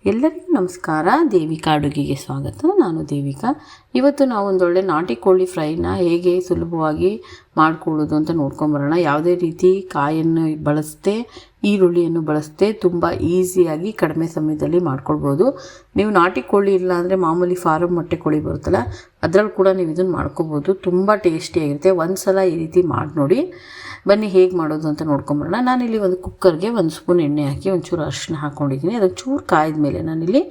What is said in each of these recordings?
ಎಲ್ಲರಿಗೂ ನಮಸ್ಕಾರ. ದೇವಿಕಾ ಅಡುಗೆಗೆ ಸ್ವಾಗತ. ನಾನು ದೇವಿಕಾ. ಇವತ್ತು ನಾವು ಒಂದೊಳ್ಳೆ ನಾಟಿ ಕೋಳಿ ಫ್ರೈನ ಹೇಗೆ ಸುಲಭವಾಗಿ ಮಾಡ್ಕೊಳ್ಳೋದು ಅಂತ ನೋಡ್ಕೊಂಬರೋಣ. ಯಾವುದೇ ರೀತಿ ಕಾಯನ್ನು ಬಳಸದೆ, ಈರುಳ್ಳಿಯನ್ನು ಬಳಸದೆ ತುಂಬ ಈಸಿಯಾಗಿ ಕಡಿಮೆ ಸಮಯದಲ್ಲಿ ಮಾಡ್ಕೊಳ್ಬೋದು. ನೀವು ನಾಟಿ ಕೋಳಿ ಇಲ್ಲ ಅಂದರೆ ಮಾಮೂಲಿ ಫಾರಮ್ ಮೊಟ್ಟೆ ಕೋಳಿ ಬರುತ್ತಲ್ಲ, ಅದರಲ್ಲಿ ಕೂಡ ನೀವು ಇದನ್ನು ಮಾಡ್ಕೊಬೋದು. ತುಂಬ ಟೇಸ್ಟಿಯಾಗಿರುತ್ತೆ. ಒಂದು ಸಲ ಈ ರೀತಿ ಮಾಡಿ ನೋಡಿ. ಬನ್ನಿ ಹೇಗೆ ಮಾಡೋದು ಅಂತ ನೋಡ್ಕೊಂಬರೋಣ. ನಾನಿಲ್ಲಿ ಒಂದು ಕುಕ್ಕರ್ಗೆ 1 ಸ್ಪೂನ್ ಎಣ್ಣೆ ಹಾಕಿ ಒಂಚೂರು ಅರಿಶಿನ ಹಾಕ್ಕೊಂಡಿದ್ದೀನಿ. ಅದಕ್ಕೆ ಚೂರು ಕಾಯ್ದ ಮೇಲೆ ನಾನಿಲ್ಲಿ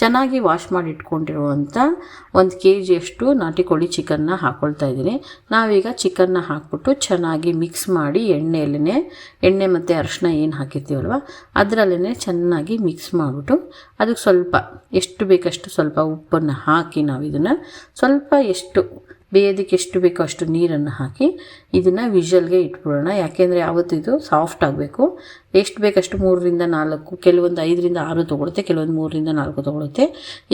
ಚೆನ್ನಾಗಿ ವಾಶ್ ಮಾಡಿ ಇಟ್ಕೊಂಡಿರುವಂಥ 1 kg ನಾಟಿ ಕೋಳಿ ಚಿಕನ್ನ ಹಾಕ್ಕೊಳ್ತಾ ಇದ್ದೀನಿ. ನಾವೀಗ ಚಿಕನ್ನ ಹಾಕ್ಬಿಟ್ಟು ಚೆನ್ನಾಗಿ ಮಿಕ್ಸ್ ಮಾಡಿ ಎಣ್ಣೆ ಮತ್ತು ಅರಿಶಿನ ಏನು ಹಾಕಿರ್ತೀವಲ್ವ ಅದರಲ್ಲೇ ಚೆನ್ನಾಗಿ ಮಿಕ್ಸ್ ಮಾಡಿಬಿಟ್ಟು ಅದಕ್ಕೆ ಸ್ವಲ್ಪ ಎಷ್ಟು ಬೇಕಷ್ಟು ಸ್ವಲ್ಪ ಉಪ್ಪನ್ನು ಹಾಕಿ ನಾವು ಇದನ್ನು ಸ್ವಲ್ಪ ಬೇಯೋದಕ್ಕೆ ಎಷ್ಟು ಬೇಕೋ ಅಷ್ಟು ನೀರನ್ನು ಹಾಕಿ ಇದನ್ನು ವಿಷಲ್ಗೆ ಇಟ್ಬಿಡೋಣ. ಯಾಕೆಂದರೆ ಯಾವತ್ತು ಇದು ಸಾಫ್ಟ್ ಆಗಬೇಕು. ಎಷ್ಟು ಬೇಕಷ್ಟು 3ರಿಂದ 4, ಕೆಲವೊಂದು 5ರಿಂದ 6 ತೊಗೊಳುತ್ತೆ, ಕೆಲವೊಂದು 3ರಿಂದ 4 ತೊಗೊಳುತ್ತೆ.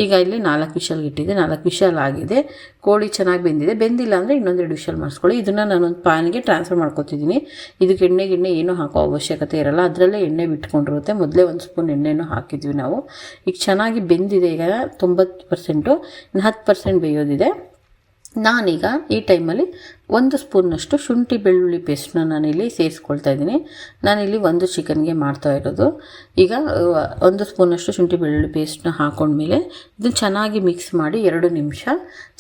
ಈಗ ಇಲ್ಲಿ 4 ವಿಷಲ್ಗೆ ಇಟ್ಟಿದ್ದೆ. 4 ವಿಷಲ್ ಆಗಿದೆ. ಕೋಳಿ ಚೆನ್ನಾಗಿ ಬೆಂದಿಲ್ಲ ಅಂದರೆ ಇನ್ನೊಂದೆರಡು ವಿಷಲ್ ಮಾಡಿಸ್ಕೊಳ್ಳಿ. ಇದನ್ನು ನಾನೊಂದು ಪ್ಯಾನ್ಗೆ ಟ್ರಾನ್ಸ್ಫರ್ ಮಾಡ್ಕೊತಿದ್ದೀನಿ. ಇದಕ್ಕೆ ಎಣ್ಣೆ ಏನೂ ಹಾಕೋ ಅವಶ್ಯಕತೆ ಇರಲ್ಲ. ಅದರಲ್ಲೇ ಎಣ್ಣೆ ಬಿಟ್ಕೊಂಡಿರುತ್ತೆ. ಮೊದಲೇ 1 ಸ್ಪೂನ್ ಎಣ್ಣೆನೂ ಹಾಕಿದ್ವಿ ನಾವು. ಈಗ ಚೆನ್ನಾಗಿ ಬೆಂದಿದೆ. ಈಗ 90%, ಇನ್ನು 10% ಬೇಯೋದಿದೆ. ನಾನೀಗ ಈ ಟೈಮಲ್ಲಿ 1 ಸ್ಪೂನ್ನಷ್ಟು ಶುಂಠಿ ಬೆಳ್ಳುಳ್ಳಿ ಪೇಸ್ಟನ್ನ ನಾನಿಲ್ಲಿ ಸೇರಿಸ್ಕೊಳ್ತಾ ಇದ್ದೀನಿ. ನಾನಿಲ್ಲಿ 1 ಚಿಕನ್ಗೆ ಮಾಡ್ತಾ ಇರೋದು. ಈಗ 1 ಸ್ಪೂನ್ನಷ್ಟು ಶುಂಠಿ ಬೆಳ್ಳುಳ್ಳಿ ಪೇಸ್ಟನ್ನ ಹಾಕೊಂಡ್ಮೇಲೆ ಇದನ್ನು ಚೆನ್ನಾಗಿ ಮಿಕ್ಸ್ ಮಾಡಿ 2 ನಿಮಿಷ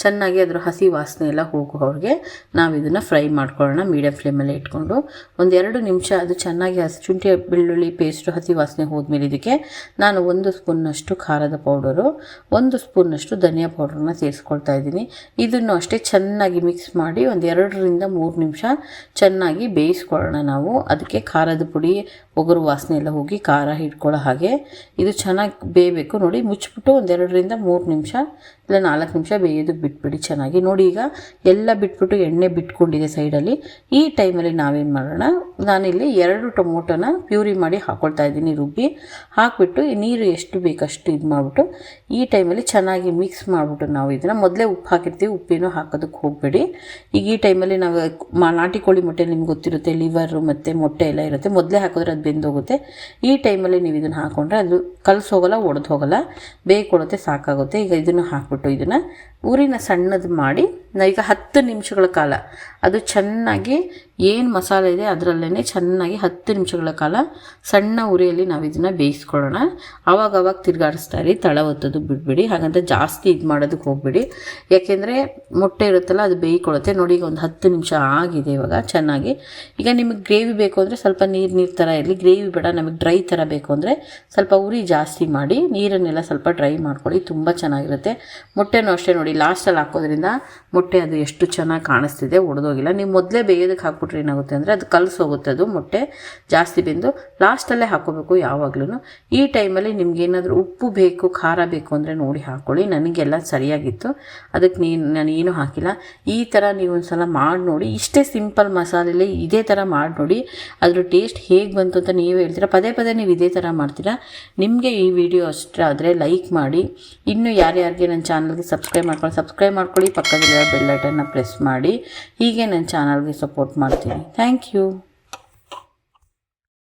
ಚೆನ್ನಾಗಿ ಅದರ ಹಸಿ ವಾಸನೆ ಎಲ್ಲ ಹೋಗೋವ್ರಿಗೆ ನಾವು ಇದನ್ನು ಫ್ರೈ ಮಾಡ್ಕೊಳ್ಳೋಣ. ಮೀಡಿಯಮ್ ಫ್ಲೇಮಲ್ಲೇ ಇಟ್ಕೊಂಡು 1-2 ನಿಮಿಷ ಅದು ಚೆನ್ನಾಗಿ ಶುಂಠಿ ಬೆಳ್ಳುಳ್ಳಿ ಪೇಸ್ಟು ಹಸಿ ವಾಸನೆ ಹೋದ್ಮೇಲೆ ಇದಕ್ಕೆ ನಾನು 1 ಸ್ಪೂನ್ನಷ್ಟು ಖಾರದ ಪೌಡರು, 1 ಸ್ಪೂನ್ನಷ್ಟು ಧನಿಯಾ ಪೌಡರನ್ನ ಸೇರಿಸ್ಕೊಳ್ತಾ ಇದ್ದೀನಿ. ಇದನ್ನು ಅಷ್ಟೇ ಚೆನ್ನಾಗಿ ಮಿಕ್ಸ್ ಮಾಡಿ 2ರಿಂದ 3 ನಿಮಿಷ ಚೆನ್ನಾಗಿ ಬೇಯಿಸ್ಕೊಳ್ಳೋಣ ನಾವು. ಅದಕ್ಕೆ ಖಾರದ ಪುಡಿ ಒಗರು ವಾಸನೆ ಎಲ್ಲ ಹೋಗಿ ಖಾರ ಹಿಡ್ಕೊಳ್ಳೋ ಹಾಗೆ ಇದು ಚೆನ್ನಾಗಿ ಬೇಯಬೇಕು. ನೋಡಿ, ಮುಚ್ಚಿಬಿಟ್ಟು 2ರಿಂದ 3 ನಿಮಿಷ ಇಲ್ಲ 4 ನಿಮಿಷ ಬೇಯೋದಕ್ಕೆ ಬಿಟ್ಬಿಡಿ ಚೆನ್ನಾಗಿ. ನೋಡಿ, ಈಗ ಎಲ್ಲ ಬಿಟ್ಬಿಟ್ಟು ಎಣ್ಣೆ ಬಿಟ್ಕೊಂಡಿದೆ ಸೈಡಲ್ಲಿ. ಈ ಟೈಮಲ್ಲಿ ನಾವೇನು ಮಾಡೋಣ, ನಾನಿಲ್ಲಿ 2 ಟೊಮೊಟೊನ ಪ್ಯೂರಿ ಮಾಡಿ ಹಾಕ್ಕೊಳ್ತಾ ಇದ್ದೀನಿ, ರುಬ್ಬಿ ಹಾಕಿಬಿಟ್ಟು ನೀರು ಎಷ್ಟು ಬೇಕಷ್ಟು ಇದು ಮಾಡಿಬಿಟ್ಟು ಈ ಟೈಮಲ್ಲಿ ಚೆನ್ನಾಗಿ ಮಿಕ್ಸ್ ಮಾಡಿಬಿಟ್ಟು ನಾವು ಇದನ್ನು ಮೊದಲೇ ಉಪ್ಪು ಹಾಕಿರ್ತೀವಿ, ಉಪ್ಪೇನೂ ಹಾಕೋದಕ್ಕೆ ಹೋಗಬೇಡಿ. ಈಗ ಈ ಟೈಮಲ್ಲಿ ನಾವು ನಾಟಿ ಕೋಳಿ ಮೊಟ್ಟೆ ನಿಮ್ಗೆ ಗೊತ್ತಿರುತ್ತೆ, ಲಿವರು ಮತ್ತು ಮೊಟ್ಟೆ ಎಲ್ಲ ಇರುತ್ತೆ. ಮೊದಲೇ ಹಾಕಿದ್ರೆ ಅದು ಬೆಂದೋಗುತ್ತೆ. ಈ ಟೈಮಲ್ಲಿ ನೀವು ಇದನ್ನು ಹಾಕ್ಕೊಂಡ್ರೆ ಅದು ಕಲಸೋಗಲ್ಲ, ಒಡೆದು ಹೋಗಲ್ಲ, ಬೇಯ್ಕೊಳ್ಳುತ್ತೆ, ಸಾಕಾಗುತ್ತೆ. ಈಗ ಇದನ್ನು ಹಾಕ್ಬಿಟ್ಟು ಇದನ್ನು ಊರಿನ ಸಣ್ಣದು ಮಾಡಿ ಈಗ 10 ನಿಮಿಷಗಳ ಕಾಲ ಅದು ಚೆನ್ನಾಗಿ ಏನು ಮಸಾಲೆ ಇದೆ ಅದರಲ್ಲೇ ಚೆನ್ನಾಗಿ 10 ನಿಮಿಷಗಳ ಕಾಲ ಸಣ್ಣ ಉರಿಯಲ್ಲಿ ನಾವು ಇದನ್ನು ಬೇಯಿಸ್ಕೊಳ್ಳೋಣ. ಆವಾಗ ತಿರುಗಾಡಿಸ್ತಾ ಇರಿ, ತಳ ಒತ್ತೋದು ಬಿಡಬೇಡಿ. ಹಾಗಂತ ಜಾಸ್ತಿ ಇದು ಮಾಡೋದಕ್ಕೆ ಹೋಗಬೇಡಿ, ಯಾಕೆಂದರೆ ಮೊಟ್ಟೆ ಇರುತ್ತಲ್ಲ ಅದು ಬೇಯ್ಕೊಳ್ಳುತ್ತೆ. ನೋಡಿ, ಈಗ ಒಂದು 10 ನಿಮಿಷ ಆಗಿದೆ ಇವಾಗ ಚೆನ್ನಾಗಿ. ಈಗ ನಿಮಗೆ ಗ್ರೇವಿ ಬೇಕು ಅಂದರೆ ಸ್ವಲ್ಪ ನೀರು ಥರ ಇರಲಿ, ಗ್ರೇವಿ ಬೇಡ, ನಮಗೆ ಡ್ರೈ ಥರ ಬೇಕು ಅಂದರೆ ಸ್ವಲ್ಪ ಉರಿ ಜಾಸ್ತಿ ಮಾಡಿ ನೀರನ್ನೆಲ್ಲ ಸ್ವಲ್ಪ ಡ್ರೈ ಮಾಡ್ಕೊಳ್ಳಿ, ತುಂಬ ಚೆನ್ನಾಗಿರುತ್ತೆ. ಮೊಟ್ಟೆನೂ ಅಷ್ಟೇ ನೋಡಿ, ಲಾಸ್ಟಲ್ಲಿ ಹಾಕೋದ್ರಿಂದ ಮೊಟ್ಟೆ ಅದು ಎಷ್ಟು ಚೆನ್ನಾಗಿ ಕಾಣಿಸ್ತಿದೆ, ಒಡೆದೋಗಿಲ್ಲ. ನೀವು ಮೊದಲೇ ಬೇಯೋದಕ್ಕೆ ಹಾಕ್ಬಿಟ್ರೆ ಏನಾಗುತ್ತೆ ಅಂದರೆ ಅದು ಕಲಸೋಗುತ್ತೆ, ಅದು ಮೊಟ್ಟೆ ಜಾಸ್ತಿ ಬೆಂದು. ಲಾಸ್ಟಲ್ಲೇ ಹಾಕೋಬೇಕು ಯಾವಾಗಲೂ. ಈ ಟೈಮಲ್ಲಿ ನಿಮ್ಗೇನಾದರೂ ಉಪ್ಪು ಬೇಕು, ಖಾರ ಬೇಕು ಅಂದರೆ ನೋಡಿ ಹಾಕ್ಕೊಳ್ಳಿ. ನನಗೆಲ್ಲ ಸರಿಯಾಗಿತ್ತು, ಅದಕ್ಕೆ ನಾನು ಏನೂ ಹಾಕಿಲ್ಲ. ಈ ಥರ ನೀವು ಒಂದು ಸಲ ಮಾಡಿ ನೋಡಿ. ಇಷ್ಟೇ ಸಿಂಪಲ್ ಮಸಾಲೆಲ್ಲೇ ಇದೇ ಥರ ಮಾಡಿ ನೋಡಿ. ಅದ್ರ ಟೇಸ್ಟ್ ಹೇಗೆ ಬಂತು ಅಂತ ನೀವೇ ಹೇಳ್ತೀರಾ. ಪದೇ ನೀವು ಇದೇ ಥರ ಮಾಡ್ತೀರಾ. ನಿಮಗೆ ಈ ವಿಡಿಯೋ ಅಷ್ಟೇ ಆದರೆ ಲೈಕ್ ಮಾಡಿ. ಇನ್ನು ಯಾರ್ಯಾರಿಗೆ ನನ್ನ ಚಾನಲ್ಗೆ ಸಬ್ಸ್ಕ್ರೈಬ್ ಮಾಡ್ಕೊಳ್ಳಿ, ಪಕ್ಕದಲ್ಲಿರೋ ಬೆಲ್ ಬಟನ್ನ ಪ್ರೆಸ್ ಮಾಡಿ. ಹೀಗೆ ನನ್ನ ಚಾನಲ್ಗೆ ಸಪೋರ್ಟ್ ಮಾಡ್ತೀನಿ. Thank you.